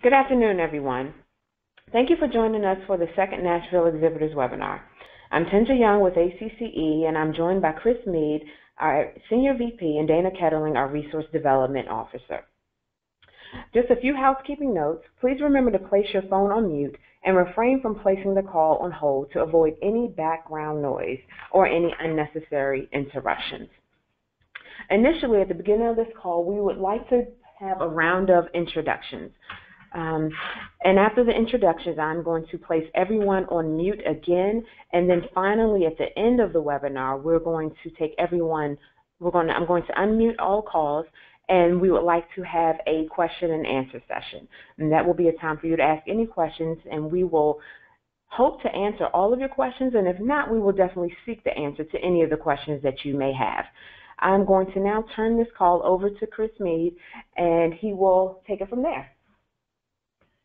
Good afternoon, everyone. Thank you for joining us for the second Nashville Exhibitors webinar. I'm Tenja Young with ACCE, and I'm joined by Chris Mead, our Senior VP, and Dana Kettling, our Resource Development Officer. Just a few housekeeping notes. Please remember to place your phone on mute and refrain from placing the call on hold to avoid any background noise or any unnecessary interruptions. Initially, at the beginning of this call, we would like to have a round of introductions. And after the introductions, I'm going to place everyone on mute again, and then finally at the end of the webinar, we're going to take everyone, I'm going to unmute all calls, and we would like to have a question and answer session. And that will be a time for you to ask any questions, and we will hope to answer all of your questions, and if not, we will definitely seek the answer to any of the questions that you may have. I'm going to now turn this call over to Chris Mead, and he will take it from there.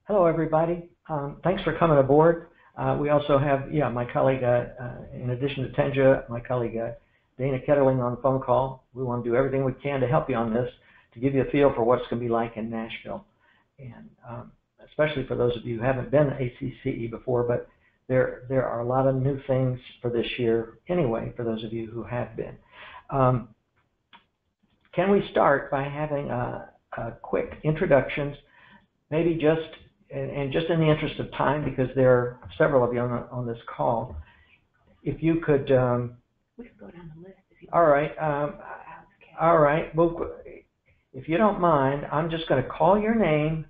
Hello, everybody. Thanks for coming aboard. We also have, my colleague, in addition to Tenja, my colleague Dana Kettling on the phone call. We want to do everything we can to help you on this, to give you a feel for what it's going to be like in Nashville, and especially for those of you who haven't been to ACCE before, but there are a lot of new things for this year anyway, for those of you who have been. Can we start by having a quick introductions, maybe just in the interest of time, because there are several of you on this call, if you could. We can go down the list. All right. All right. Well, if you don't mind, I'm just going to call your name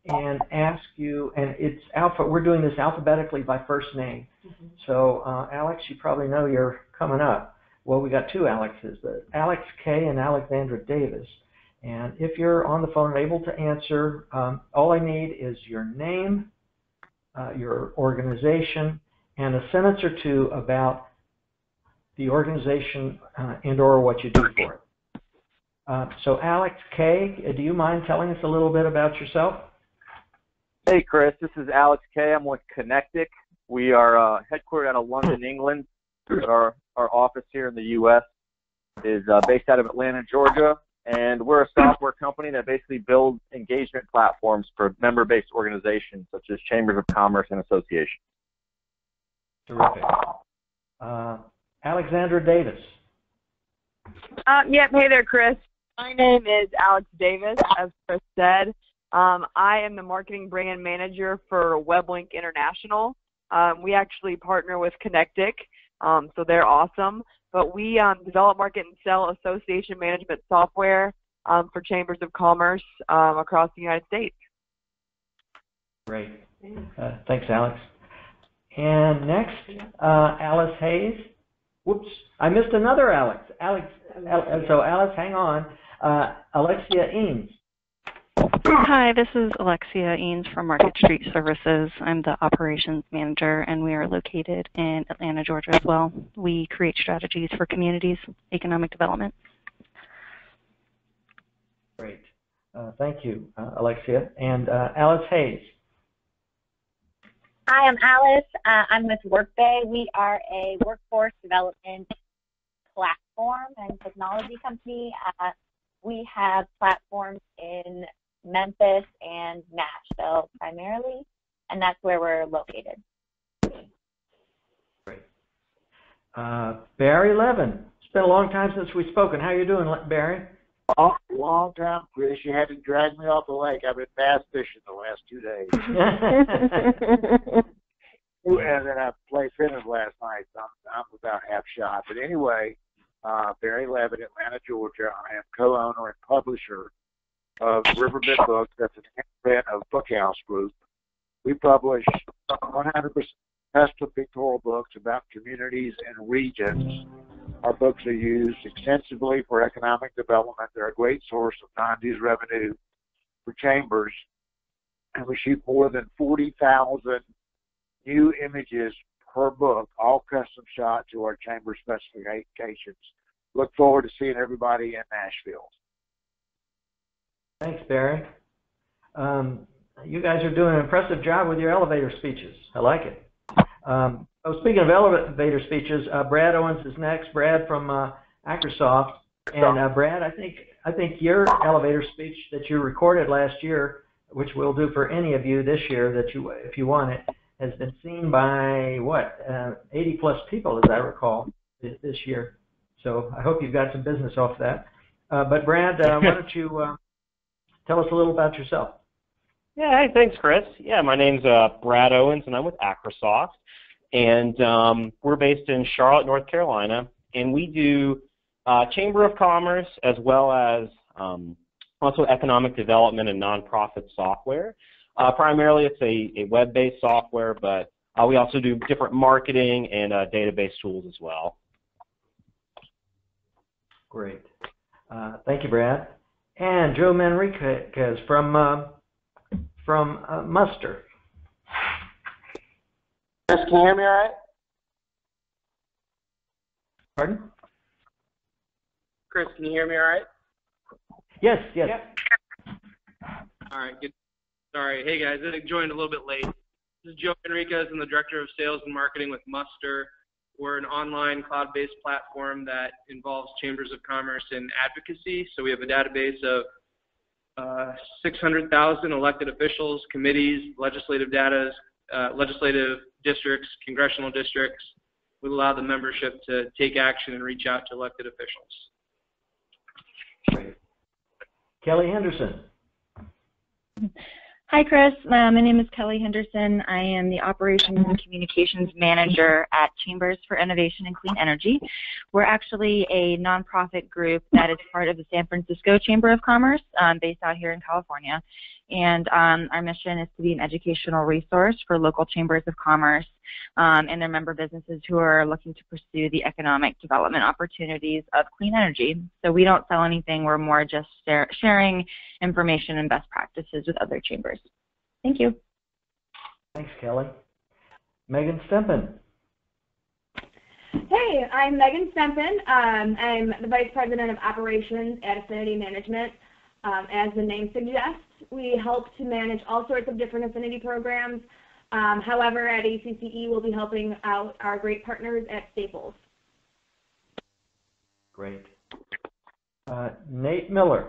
and ask you, and it's we're doing this alphabetically by first name. Mm-hmm. So, Alex, you probably know you're coming up. Well, we got two Alexes, Alex K. and Alexandra Davis. And if you're on the phone and able to answer, all I need is your name, your organization, and a sentence or two about the organization and or what you do for it. So Alex K., do you mind telling us a little bit about yourself? Hey, Chris. This is Alex K. I'm with Connectic. We are headquartered out of London, England. Our office here in the U.S. is based out of Atlanta, Georgia. And we're a software company that basically builds engagement platforms for member-based organizations such as chambers of commerce and associations. Terrific. Alexandra Davis. Yep. Hey there, Chris. My name is Alex Davis, as Chris said. I am the marketing brand manager for WebLink International. We actually partner with Connectic, so they're awesome. But we develop, market, and sell association management software for chambers of commerce across the United States. Great. Thanks, Alex. And next, Alice Hayes. Whoops, I missed another Alex. So Alice, hang on. Alexia Eanes. Hi, this is Alexia Eanes from Market Street Services. I'm the operations manager, and we are located in Atlanta, Georgia as well. We create strategies for communities, economic development. Great. Thank you, Alexia. And Alice Hayes. Hi, I'm Alice. I'm with Workday. We are a workforce development platform and technology company. We have platforms in Memphis and Nashville primarily, and that's where we're located. Great. Barry Levin. It's been a long time since we've spoken. How are you doing, Barry? Oh, long time, Chris. You had to drag me off the lake. I've been bass fishing the last 2 days. And then I played fitness last night, so I'm about half shot. But anyway, Barry Levin, Atlanta, Georgia. I am co-owner and publisher of Riverbed Books. That's an imprint of Bookhouse Group. We publish 100% custom pictorial books about communities and regions. Our books are used extensively for economic development. They're a great source of non-dues revenue for chambers. And we shoot more than 40,000 new images per book, all custom shot to our chamber specifications. Look forward to seeing everybody in Nashville. Thanks, Barry. You guys are doing an impressive job with your elevator speeches. I like it. Speaking of elevator speeches, Brad Owens is next. Brad from Microsoft. And Brad, I think your elevator speech that you recorded last year which we'll do for any of you this year that you, if you want it, has been seen by, 80 plus people, as I recall, this year. So I hope you've got some business off that. But Brad, why don't you tell us a little about yourself? Yeah, hey, thanks, Chris. Yeah, my name's Brad Owens, and I'm with Acrosoft. And we're based in Charlotte, North Carolina. And we do Chamber of Commerce as well as also economic development and nonprofit software. Primarily, it's a web-based software, but we also do different marketing and database tools as well. Great. Thank you, Brad. And Joe Manriquez from Muster. Chris, can you hear me all right? Pardon? Chris, can you hear me all right? Yes, yes. Yep. All right, good. Sorry. Hey, guys, I joined a little bit late. This is Joe Enriquez. I'm the Director of Sales and Marketing with Muster. We're an online cloud-based platform that involves chambers of commerce and advocacy. So we have a database of 600,000 elected officials, committees, legislative districts, congressional districts. We allow the membership to take action and reach out to elected officials. Great. Kelly Henderson. Hi, Chris. My name is Kelly Henderson. I am the Operations and Communications Manager at Chambers for Innovation and Clean Energy. We're actually a nonprofit group that is part of the San Francisco Chamber of Commerce, based out here in California. And our mission is to be an educational resource for local chambers of commerce and their member businesses who are looking to pursue the economic development opportunities of clean energy. So we don't sell anything. We're more just sharing information and best practices with other chambers. Thank you. Thanks, Kelly. Megan Stempen. Hey, I'm Megan Stempen. I'm the Vice President of Operations at Affinity Management. As the name suggests, we help to manage all sorts of different affinity programs. However, at ACCE, we'll be helping out our great partners at Staples. Great. Nate Miller.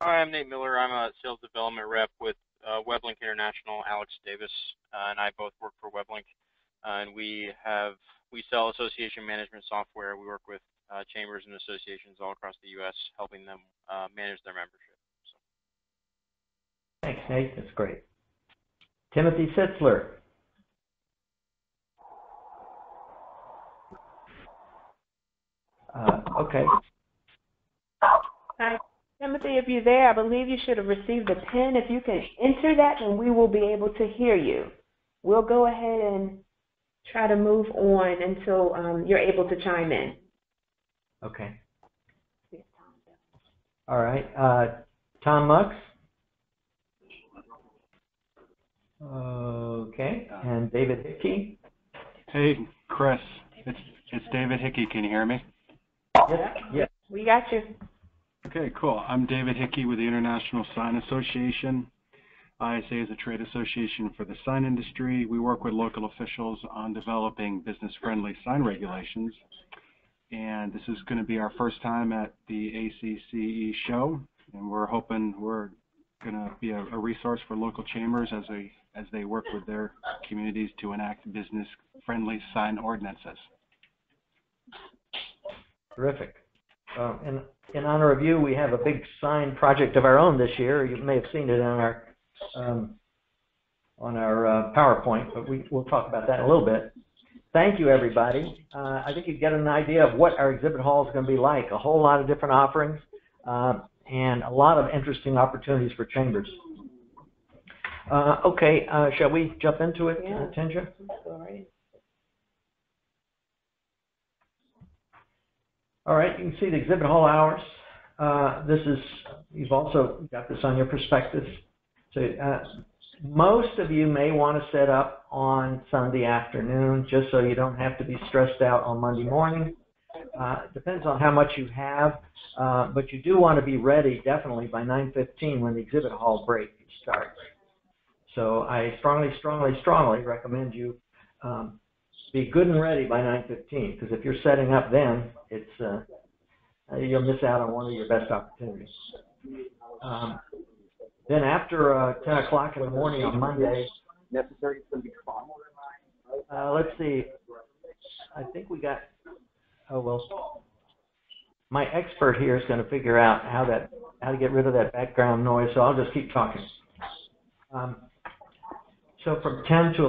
Hi, I'm Nate Miller. I'm a sales development rep with WebLink International. Alex Davis and I both work for WebLink, and we sell association management software. We work with chambers and associations all across the U.S., helping them manage their membership. So. Thanks, Nate. That's great. Timothy Sitzler. Okay. Hi, Timothy, if you're there, I believe you should have received a pin. If you can enter that, then we will be able to hear you. We'll go ahead and try to move on until you're able to chime in. Okay. All right. Tom Mux. Okay. And David Hickey. Hey, Chris. It's David Hickey. Can you hear me? Yes. Yes. We got you. Okay, cool. I'm David Hickey with the International Sign Association. ISA is a trade association for the sign industry. We work with local officials on developing business-friendly sign regulations. And this is going to be our first time at the ACCE show, and we're hoping we're going to be a resource for local chambers as they work with their communities to enact business-friendly sign ordinances. Terrific. In honor of you, we have a big sign project of our own this year. You may have seen it on our PowerPoint, but we'll talk about that in a little bit. Thank you, everybody. I think you get an idea of what our exhibit hall is going to be like. A whole lot of different offerings and a lot of interesting opportunities for chambers. Okay, shall we jump into it, Tenja? All right, you can see the exhibit hall hours. You've also got this on your prospectus. So most of you may want to set up on Sunday afternoon just so you don't have to be stressed out on Monday morning. Depends on how much you have, but you do want to be ready definitely by 9:15 when the exhibit hall break starts. So I strongly recommend you be good and ready by 9:15, because if you're setting up then, you'll miss out on one of your best opportunities. Then after 10 o'clock in the morning on Monday, let's see, I think we got, oh well, my expert here is going to figure out how to get rid of that background noise, so I'll just keep talking. So from 10 to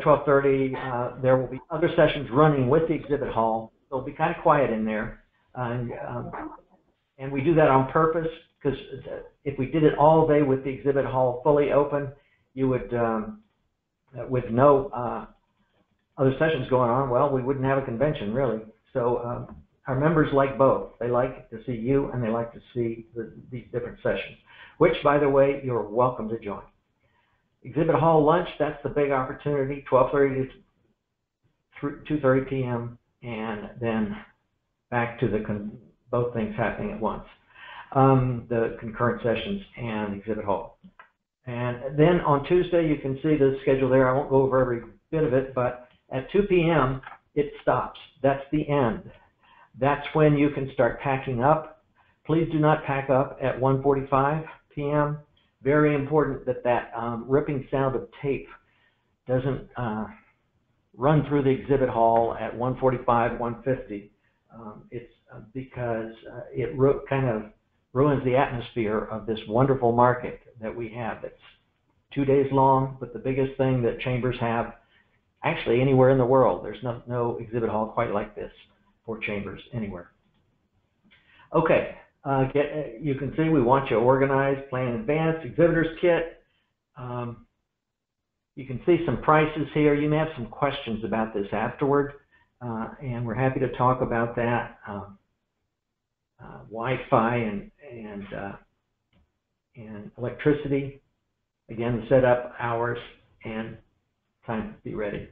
12:30, there will be other sessions running with the exhibit hall. It'll be kind of quiet in there, and we do that on purpose because if we did it all day with the exhibit hall fully open, you would, with no other sessions going on, well, we wouldn't have a convention really. So our members like both. They like to see you and they like to see these different sessions, which, by the way, you're welcome to join. Exhibit hall lunch, that's the big opportunity, 12:30 to 2:30 p.m. and then back to both things happening at once, the concurrent sessions and exhibit hall. And then on Tuesday, you can see the schedule there. I won't go over every bit of it, but at 2 p.m., it stops. That's the end. That's when you can start packing up. Please do not pack up at 1:45 p.m. Very important that that ripping sound of tape doesn't run through the exhibit hall at 1:45, 1:50. It's because it kind of ruins the atmosphere of this wonderful market that we have. It's 2 days long, but the biggest thing that chambers have, actually anywhere in the world, there's no exhibit hall quite like this for chambers anywhere. Okay. You can see we want you organized, plan in advance, exhibitor's kit. You can see some prices here. You may have some questions about this afterward, and we're happy to talk about that. Wi-Fi and electricity. Again, the setup, hours, and time to be ready.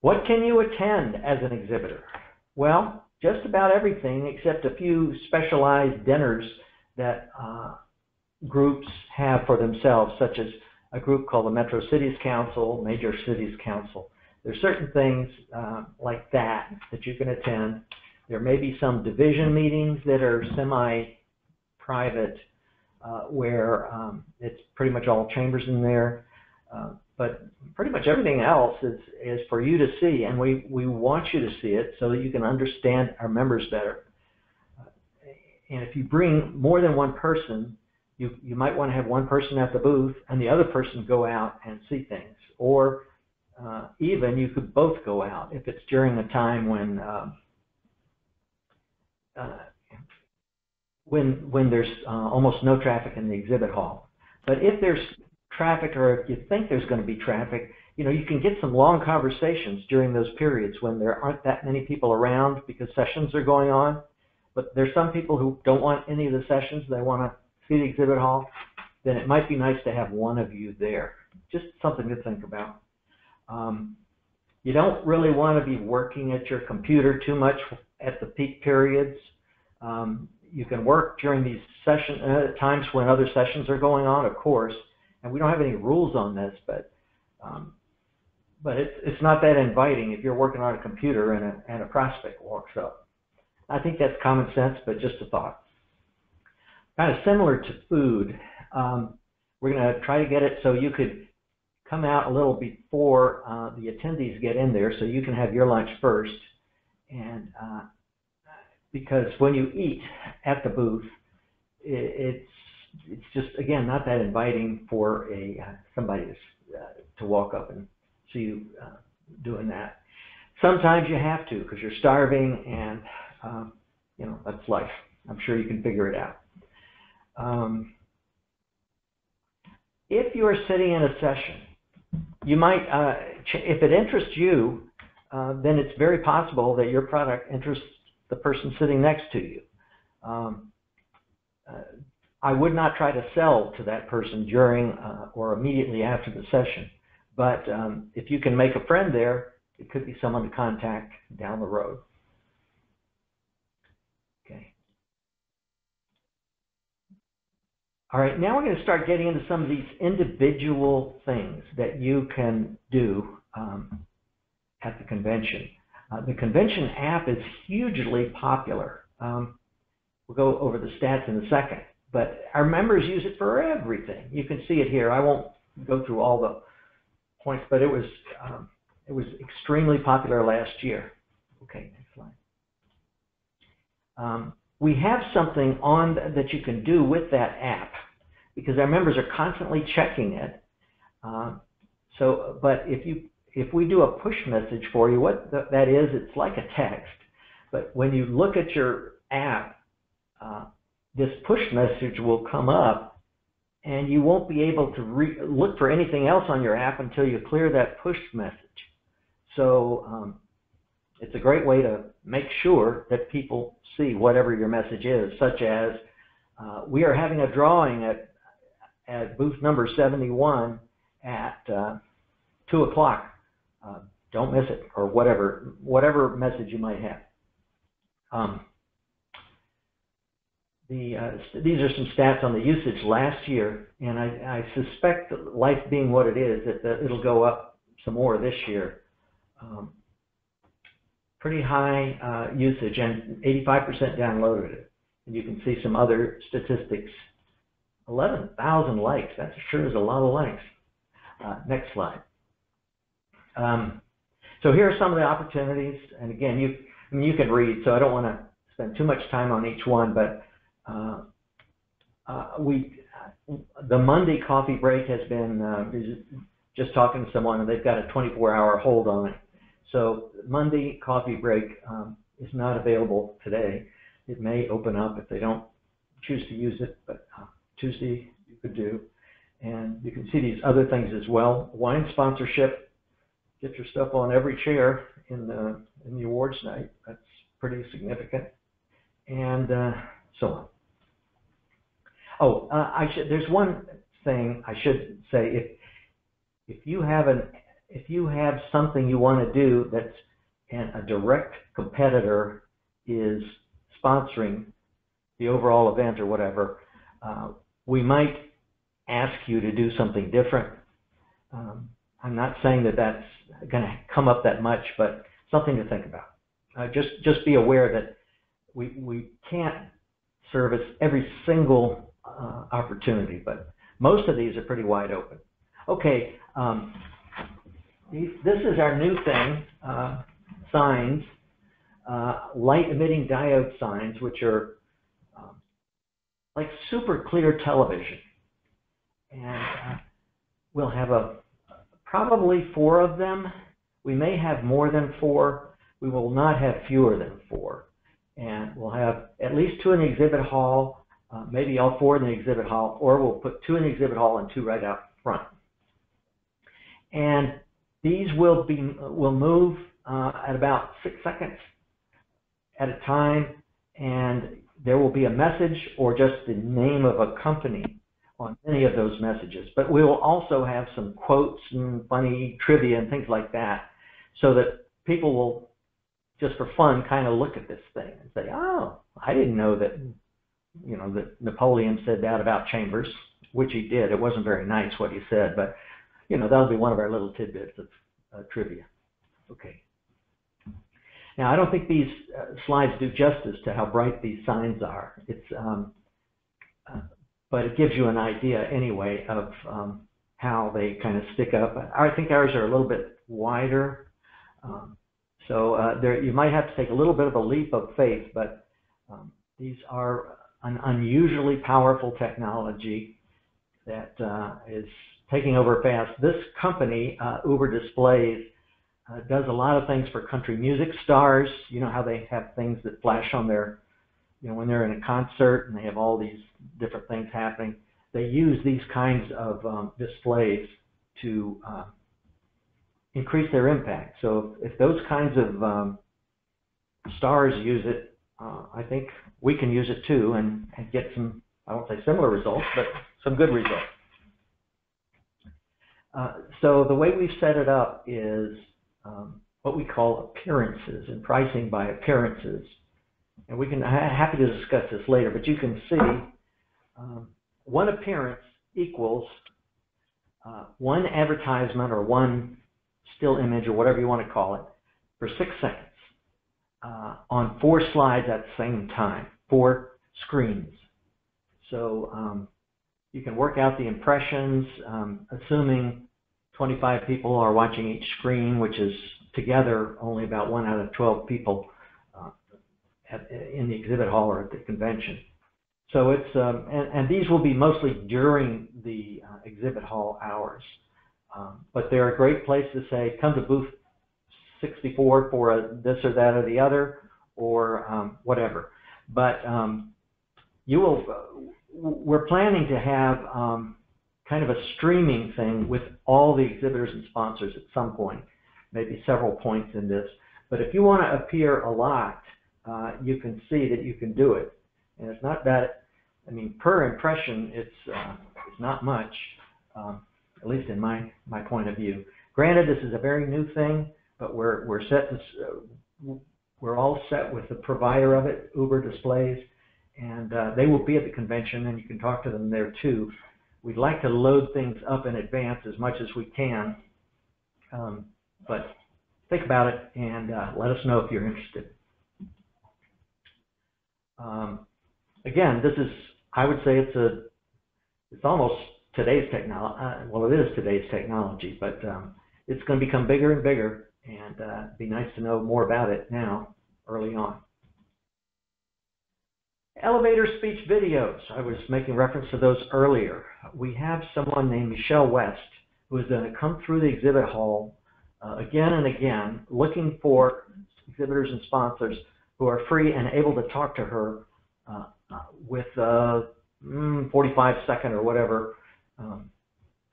What can you attend as an exhibitor? Well, just about everything except a few specialized dinners that groups have for themselves, such as a group called the Metro Cities Council, Major Cities Council. There's certain things like that you can attend. There may be some division meetings that are semi-private where it's pretty much all chambers in there. But pretty much everything else is for you to see, and we want you to see it so that you can understand our members better. And if you bring more than one person, you might want to have one person at the booth and the other person go out and see things. Or even you could both go out if it's during a time when there's almost no traffic in the exhibit hall. But if there's traffic, or if you think there's going to be traffic, you can get some long conversations during those periods when there aren't that many people around because sessions are going on. But there's some people who don't want any of the sessions. They want to see the exhibit hall. Then it might be nice to have one of you there. Just something to think about. You don't really want to be working at your computer too much at the peak periods. You can work during these times when other sessions are going on, of course. And we don't have any rules on this, but it's not that inviting if you're working on a computer and a prospect walks up. I think that's common sense, but just a thought. Kind of similar to food, we're going to try to get it so you could come out a little before the attendees get in there, so you can have your lunch first. And because when you eat at the booth, it's just, again, not that inviting for somebody to walk up and see you doing that. Sometimes you have to because you're starving, and that's life. I'm sure you can figure it out. If you're sitting in a session, you might, if it interests you, then it's very possible that your product interests the person sitting next to you. I would not try to sell to that person during or immediately after the session, but if you can make a friend there, it could be someone to contact down the road. Okay. All right, now we're going to start getting into some of these individual things that you can do at the convention. The convention app is hugely popular. We'll go over the stats in a second. but our members use it for everything. You can see it here. I won't go through all the points, but it was extremely popular last year. Okay, next slide. We have something on that you can do with that app because our members are constantly checking it. But if we do a push message for you, what that is, it's like a text. But when you look at your app, this push message will come up, and you won't be able to look for anything else on your app until you clear that push message. So it's a great way to make sure that people see whatever your message is, such as we are having a drawing at booth number 71 at 2 o'clock. Don't miss it, or whatever message you might have. These are some stats on the usage last year, and I suspect, life being what it is, that it'll go up some more this year. Pretty high usage, and 85% downloaded it. And you can see some other statistics. 11,000 likes. That sure is a lot of likes. Next slide. So here are some of the opportunities, and again, you can read, so I don't want to spend too much time on each one, but the Monday coffee break has been just talking to someone, and they've got a 24-hour hold on it. So Monday coffee break is not available today. It may open up if they don't choose to use it, but Tuesday you could do. And you can see these other things as well. Wine sponsorship. Get your stuff on every chair in the awards night. That's pretty significant. And so on. Oh, there's one thing I should say. If you have something you want to do and a direct competitor is sponsoring the overall event or whatever, we might ask you to do something different. I'm not saying that that's going to come up that much, but something to think about. Just be aware that we can't service every single opportunity, but most of these are pretty wide open. Okay, this is our new thing, signs, light emitting diode signs, which are like super clear television. And we'll have probably 4 of them. We may have more than 4. We will not have fewer than 4. And we'll have at least 2 in the exhibit hall, maybe all 4 in the exhibit hall, or we'll put 2 in the exhibit hall and 2 right out front. And these will move at about 6 seconds at a time, and there will be a message or just the name of a company on any of those messages. But we will also have some quotes and funny trivia and things like that, so that people will, just for fun, kind of look at this thing and say, oh, I didn't know that, that Napoleon said that about Chambers, which he did. It wasn't very nice what he said, but, that'll be one of our little tidbits of trivia. Okay. Now, I don't think these slides do justice to how bright these signs are. But it gives you an idea anyway of how they kind of stick up. I think ours are a little bit wider. So you might have to take a little bit of a leap of faith, but these are an unusually powerful technology that is taking over fast. This company, Uber Displays, does a lot of things for country music stars. You know how they have things that flash on their, when they're in a concert and they have all these different things happening. They use these kinds of displays to increase their impact. So if those kinds of stars use it, I think we can use it too and get some, I won't say similar results, but some good results. So the way we've set it up is what we call appearances and pricing by appearances. And we can, happy to discuss this later, but you can see one appearance equals one advertisement or one still image or whatever you want to call it for 6 seconds on 4 slides at the same time, 4 screens. So you can work out the impressions, assuming 25 people are watching each screen, which is together only about 1 out of 12 people in the exhibit hall or at the convention. So it's, and these will be mostly during the exhibit hall hours. But they're a great place to say, come to booth 64 for this or that or the other, or whatever. But you will, we're planning to have kind of a streaming thing with all the exhibitors and sponsors at some point, maybe several points in this. But if you want to appear a lot, you can see that you can do it. And it's not that, I mean, per impression, it's not much, at least in my point of view. Granted, this is a very new thing, but we're set to, we're all set with the provider of it, Uber Displays, and they will be at the convention, and you can talk to them there too. We'd like to load things up in advance as much as we can, but think about it and let us know if you're interested. Again, this is, I would say it's almost today's technology. Well, it is today's technology, but it's going to become bigger and bigger, and it'd be nice to know more about it now, early on. Elevator speech videos. I was making reference to those earlier. We have someone named Michelle West who is going to come through the exhibit hall again and again, looking for exhibitors and sponsors who are free and able to talk to her with 45-second or whatever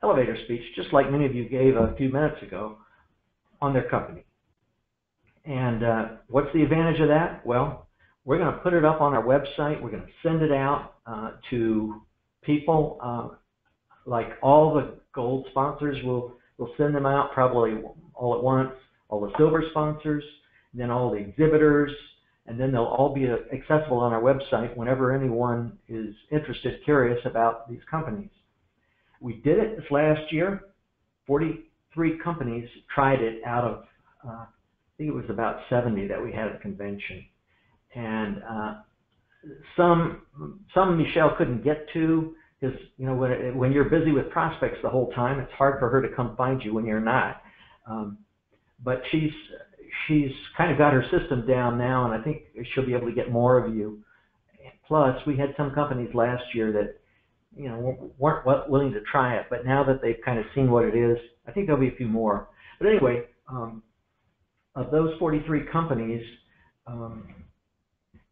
elevator speech, just like many of you gave a few minutes ago, on their company. And what's the advantage of that? Well, we're going to put it up on our website. We're going to send it out to people, like all the gold sponsors will send them out probably all at once, all the silver sponsors, and then all the exhibitors, and then they'll all be accessible on our website whenever anyone is interested, curious about these companies. We did it this last year. 43 companies tried it out of, I think it was about 70 that we had at the convention. And some Michelle couldn't get to, because you know when you're busy with prospects the whole time, it's hard for her to come find you when you're not. But she's kind of got her system down now, and I think she'll be able to get more of you. Plus, we had some companies last year that weren't willing to try it, but now that they've kind of seen what it is, I think there'll be a few more. But anyway, of those 43 companies,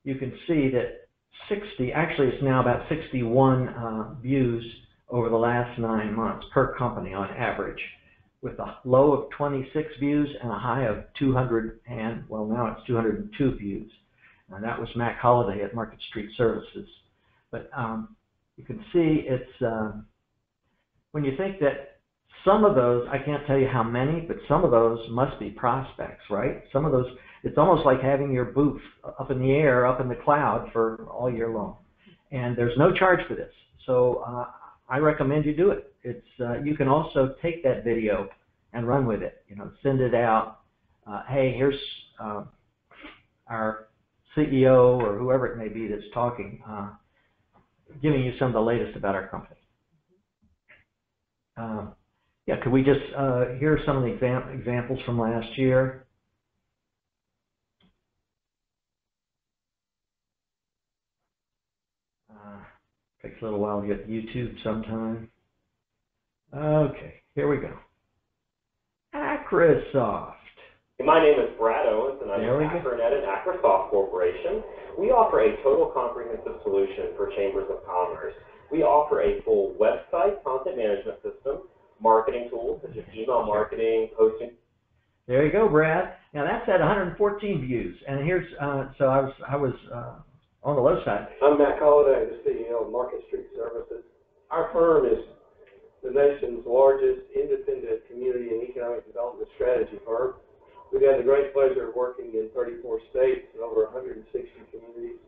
you can see that 60, actually it's now about 61 views over the last 9 months per company on average, with a low of 26 views and a high of 200, and well, now it's 202 views. And that was Mac Holliday at Market Street Services. But you can see it's, when you think that some of those, I can't tell you how many, but some of those must be prospects, right? Some of those, it's almost like having your booth up in the air, up in the cloud for all year long. And there's no charge for this. So I recommend you do it. It's, you can also take that video and run with it, send it out. Hey, here's our CEO or whoever it may be that's talking, giving you some of the latest about our company. Yeah, could we just hear some of the examples from last year? Takes a little while to get YouTube sometime. Okay, here we go. Acrisoft. My name is Brad Owens, and I'm with Acronet and Acrisoft Corporation. We offer a total comprehensive solution for chambers of commerce. We offer a full website, content management system, marketing tools such as email marketing, posting. There you go, Brad. Now that's at 114 views, and here's so I was on the low side. I'm Mac Holliday, the CEO of Market Street Services. Our firm is the nation's largest independent community and economic development strategy firm. We've had the great pleasure of working in 34 states and over 160 communities.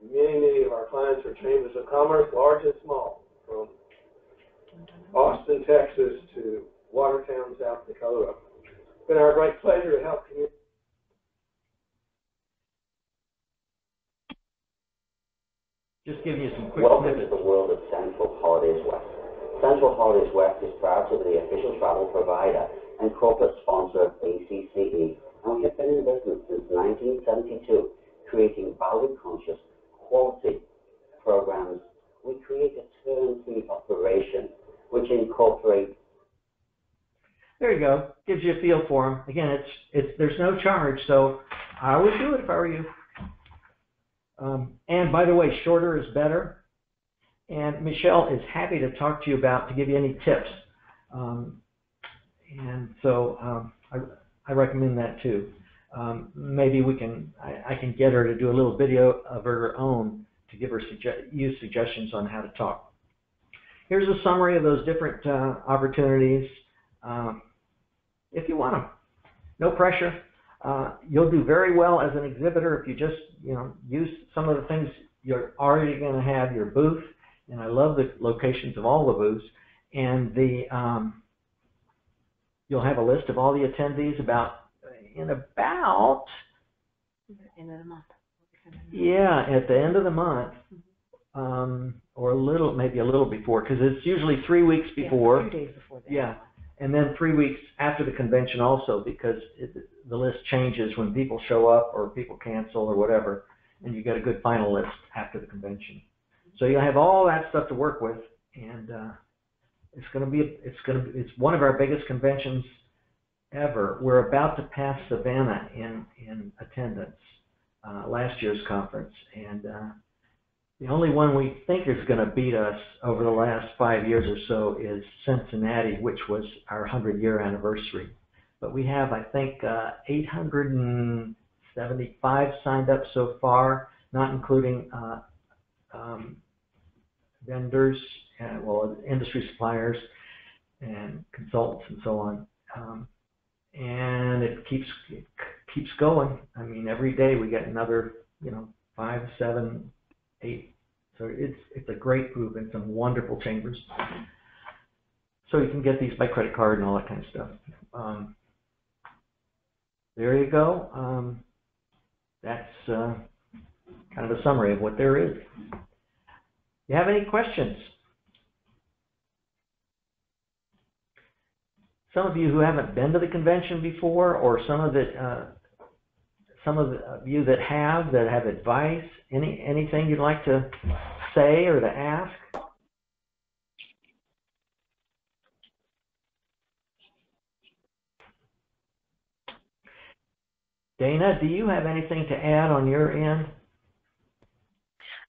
Many of our clients are chambers of commerce, large and small, from Austin, Texas to Watertown, South Dakota. It's been our great pleasure to help communities. Just giving you some quick Welcome snippets. to the world of Central Holidays West. Central Holidays West is proud to be the official travel provider and corporate sponsor of ACCE, and we have been in business since 1972, creating value-conscious, quality programs. We create a turnkey operation which incorporates. There you go. Gives you a feel for them. Again, there's no charge, so I would do it if I were you. And by the way, shorter is better. And Michelle is happy to talk to you to give you any tips. And so I recommend that too. Maybe I can get her to do a little video of her own to give her use suggestions on how to talk. Here's a summary of those different opportunities. If you want them, no pressure. You'll do very well as an exhibitor if you just use some of the things you're already going to have, your booth, and I love the locations of all the booths, and you'll have a list of all the attendees in about end of the month. Yeah, at the end of the month, or maybe a little before, because it's usually 3 weeks before. Yeah, 2 days before that. Yeah, and then 3 weeks after the convention also, because the list changes when people show up or people cancel or whatever, and you get a good final list after the convention. So you'll have all that stuff to work with, and it's one of our biggest conventions ever. We're about to pass Savannah in attendance, last year's conference, and the only one we think is going to beat us over the last 5 years or so is Cincinnati, which was our 100-year anniversary. But we have, I think, 875 signed up so far, not including vendors, industry suppliers, and consultants, and so on. And it keeps going. I mean, every day we get another, 5, 7, 8. So it's a group group and some wonderful chambers. So you can get these by credit card and all that kind of stuff. There you go. That's kind of a summary of what there is. You have any questions? Some of you who haven't been to the convention before, or some of you that have advice, anything you'd like to say or to ask? Dana, do you have anything to add on your end?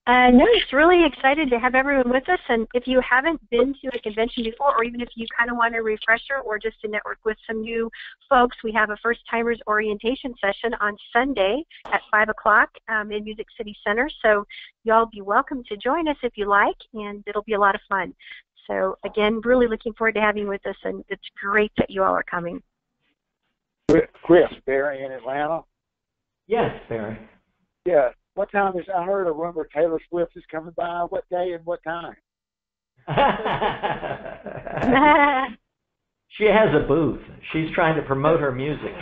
No, just really excited to have everyone with us. And if you haven't been to a convention before, or even if you kind of want a refresher or just to network with some new folks, we have a First Timers Orientation session on Sunday at 5 o'clock in Music City Center. So y'all be welcome to join us if you like, and it'll be a lot of fun. So again, really looking forward to having you with us, and it's great that you all are coming. Chris, Barry in Atlanta? Yes, Barry. Yeah. What time is, I heard a rumor Taylor Swift is coming by. What day and what time? She has a booth. She's trying to promote her music.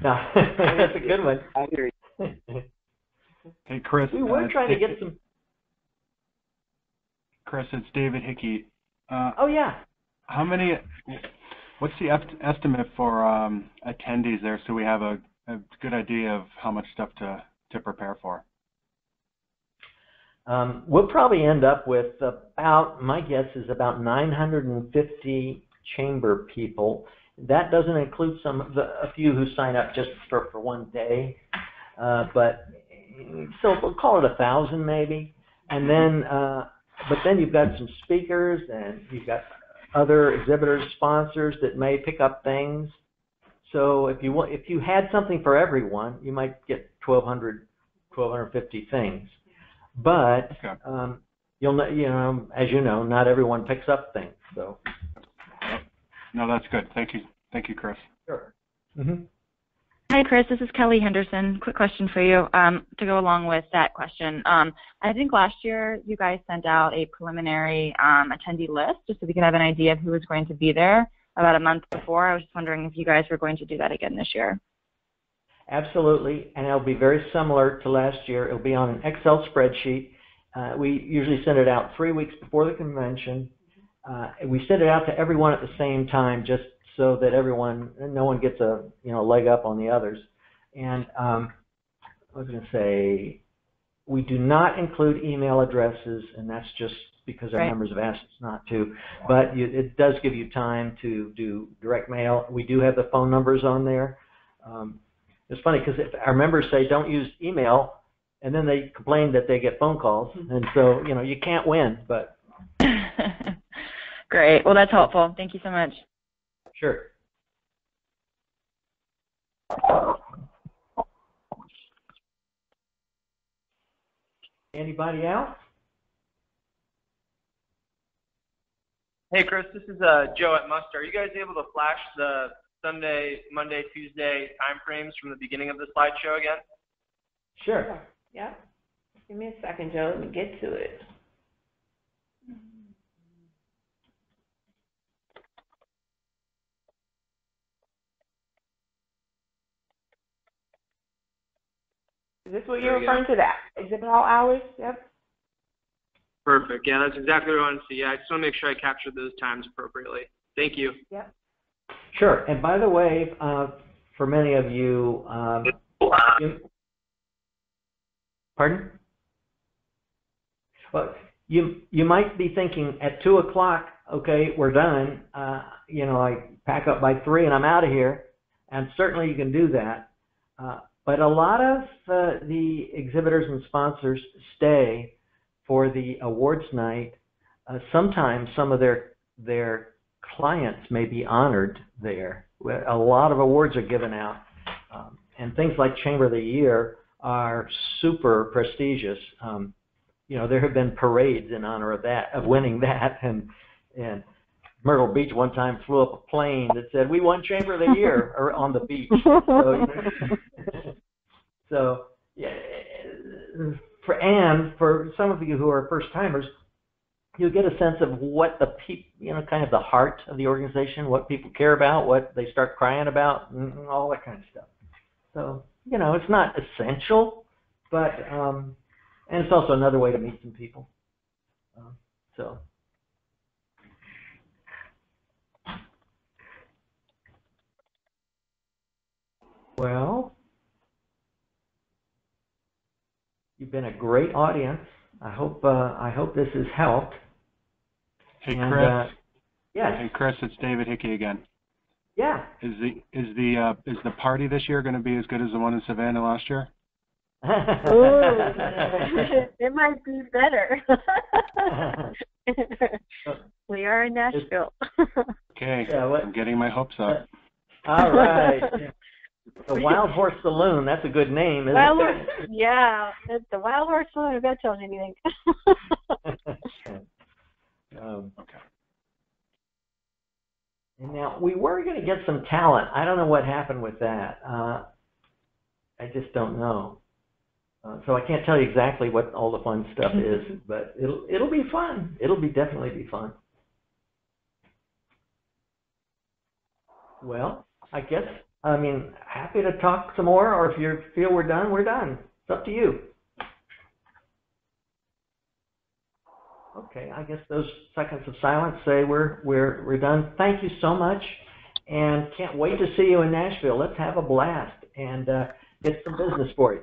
No, that's a good one. I hear you. Hey, Chris. We were trying to get some. Chris, it's David Hickey. Oh, yeah. What's the estimate for attendees there, so we have a good idea of how much stuff to prepare for? We'll probably end up with my guess is about 950 chamber people. That doesn't include a few who sign up just for one day, but so we'll call it 1,000 maybe. And then, but then you've got some speakers, and you've got other exhibitors, sponsors that may pick up things. So if you had something for everyone, you might get 1,250 things. But as you know, not everyone picks up things. So. No, that's good. Thank you, Chris. Sure. Mm-hmm. Hi, Chris. This is Kelly Henderson. Quick question for you to go along with that question. I think last year you guys sent out a preliminary attendee list just so we could have an idea of who was going to be there about a month before. I was just wondering if you guys were going to do that again this year. Absolutely, and it'll be very similar to last year. It'll be on an Excel spreadsheet, We usually send it out 3 weeks before the convention. We send it out to everyone at the same time, just so that no one gets a leg up on the others. And I was going to say, we do not include email addresses, and that's just because our members have asked us not to. But it does give you time to do direct mail. We do have the phone numbers on there. It's funny because our members say don't use email, and then they complain that they get phone calls, and so you can't win. But great. Well, that's helpful. Thank you so much. Sure. Anybody else? Hey, Chris, this is Joe at Muster. Are you guys able to flash the Sunday, Monday, Tuesday time frames from the beginning of the slideshow again? Sure. Yeah. Give me a second, Joe. Let me get to it. Is this what you're referring to, that exhibit hall hours? Yep. Perfect. Yeah, that's exactly what I want to see. Yeah, I just want to make sure I captured those times appropriately. Thank you. Yep. Sure. And by the way, for many of you, pardon? Well, you might be thinking at 2 o'clock, okay, we're done. I pack up by 3 and I'm out of here. And certainly you can do that. But a lot of the exhibitors and sponsors stay for the awards night. Sometimes some of their clients may be honored there. A lot of awards are given out. And things like Chamber of the Year are super prestigious. There have been parades in honor of winning that. And Myrtle Beach one time flew up a plane that said, "We won Chamber of the Year," or on the beach. So yeah, for some of you who are first timers, you get a sense of what the kind of the heart of the organization, what people care about, what they start crying about, and all that kind of stuff. So it's not essential, but and it's also another way to meet some people. Well, you've been a great audience. I hope this has helped. Hey, Chris. Yes. Hey, Chris, it's David Hickey again. Yeah. Is the party this year going to be as good as the one in Savannah last year? Ooh, it might be better. We are in Nashville. Okay, I'm getting my hopes up. All right. The Wild Horse Saloon, that's a good name, isn't it? Yeah, it's the Wild Horse Saloon, if that tells you anything. Okay. And now, we were going to get some talent. I don't know what happened with that. I just don't know. So I can't tell you exactly what all the fun stuff is, but it'll be fun. It'll definitely be fun. Well, I guess, happy to talk some more, or if you feel we're done, we're done. It's up to you. Okay, I guess those seconds of silence say we're done. Thank you so much, and can't wait to see you in Nashville. Let's have a blast and get some business for you.